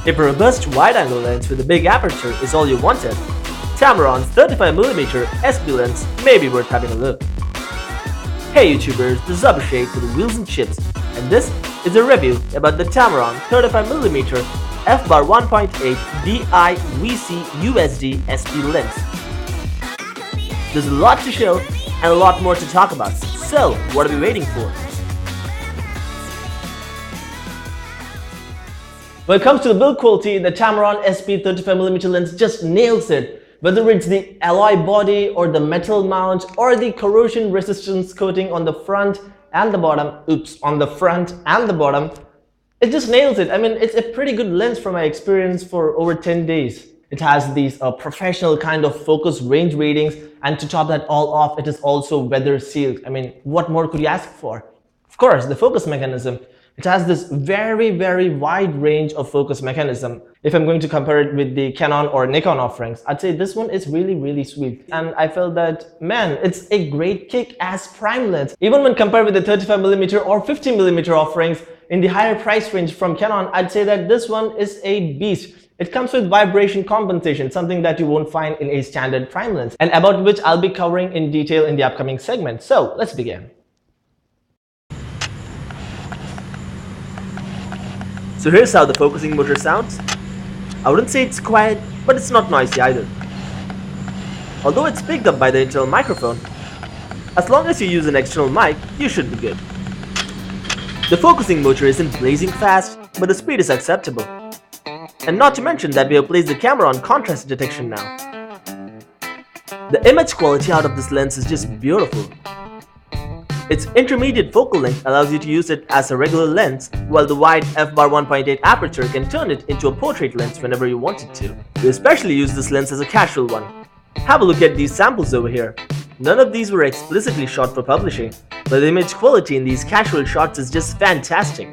If a robust wide-angle lens with a big aperture is all you wanted, Tamron's 35mm SP Lens may be worth having a look. Hey YouTubers, this is Abhishek for the Wheels and Chips, and this is a review about the Tamron 35mm f/1.8 Di VC USD SP Lens. There's a lot to show and a lot more to talk about, so what are we waiting for? When it comes to the build quality, the Tamron SP 35mm lens just nails it. Whether it's the alloy body or the metal mount or the corrosion resistance coating on the front and the bottom, it just nails it. I mean, it's a pretty good lens from my experience for over 10 days. It has these professional kind of focus range ratings, and to top that all off, it is also weather sealed. I mean, what more could you ask for? Of course, the focus mechanism. It has this very wide range of focus mechanism. If I'm going to compare it with the Canon or Nikon offerings, I'd say this one is really sweet. And I felt that, man, it's a great kick as prime lens. Even when compared with the 35mm or 50mm offerings in the higher price range from Canon, I'd say that this one is a beast. It comes with vibration compensation, something that you won't find in a standard prime lens, and about which I'll be covering in detail in the upcoming segment. So let's begin. So here's how the focusing motor sounds. I wouldn't say it's quiet, but it's not noisy either. Although it's picked up by the internal microphone, as long as you use an external mic, you should be good. The focusing motor isn't blazing fast, but the speed is acceptable. And not to mention that we have placed the camera on contrast detection now. The image quality out of this lens is just beautiful. Its intermediate focal length allows you to use it as a regular lens, while the wide f/1.8 aperture can turn it into a portrait lens whenever you want it to. We especially use this lens as a casual one. Have a look at these samples over here. None of these were explicitly shot for publishing, but the image quality in these casual shots is just fantastic.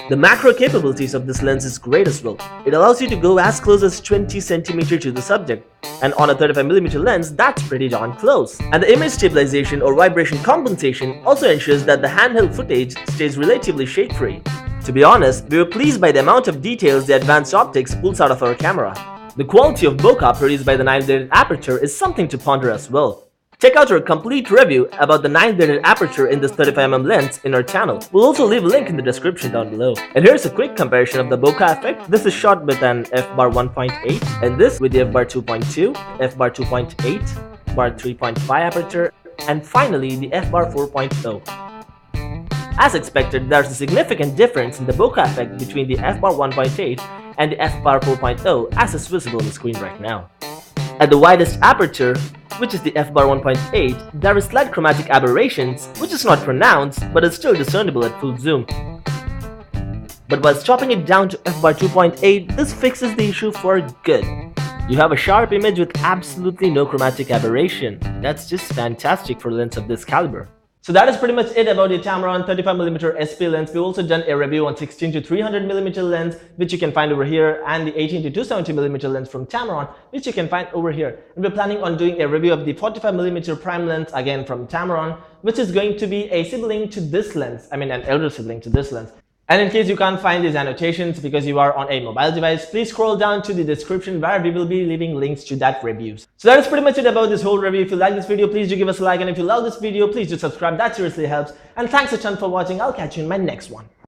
The macro capabilities of this lens is great as well. It allows you to go as close as 20 cm to the subject, and on a 35mm lens, that's pretty darn close. And the image stabilization or vibration compensation also ensures that the handheld footage stays relatively shake-free. To be honest, we were pleased by the amount of details the advanced optics pulls out of our camera. The quality of bokeh produced by the 9-bladed aperture is something to ponder as well. Check out our complete review about the 9-bladed aperture in this 35mm lens in our channel. We'll also leave a link in the description down below. And here's a quick comparison of the bokeh effect. This is shot with an f/1.8 and this with the f/2.2, f/2.8, f/3.5 aperture, and finally the f/4.0. As expected, there's a significant difference in the bokeh effect between the f/1.8 and the f/4.0 as is visible on the screen right now. At the widest aperture, which is the f/1.8, there is slight chromatic aberrations, which is not pronounced but is still discernible at full zoom. But while chopping it down to f/2.8, this fixes the issue for good. You have a sharp image with absolutely no chromatic aberration. That's just fantastic for a lens of this caliber. So that is pretty much it about the Tamron 35mm SP lens. We've also done a review on 16 to 300mm lens, which you can find over here, and the 18 to 270mm lens from Tamron, which you can find over here. And we're planning on doing a review of the 45mm prime lens, again from Tamron, which is going to be a sibling to this lens. I mean, an elder sibling to this lens. And in case you can't find these annotations because you are on a mobile device, please scroll down to the description where we will be leaving links to that reviews. So that is pretty much it about this whole review. If you like this video, please do give us a like, and if you love this video, please do subscribe. That seriously helps. And thanks a ton for watching. I'll catch you in my next one.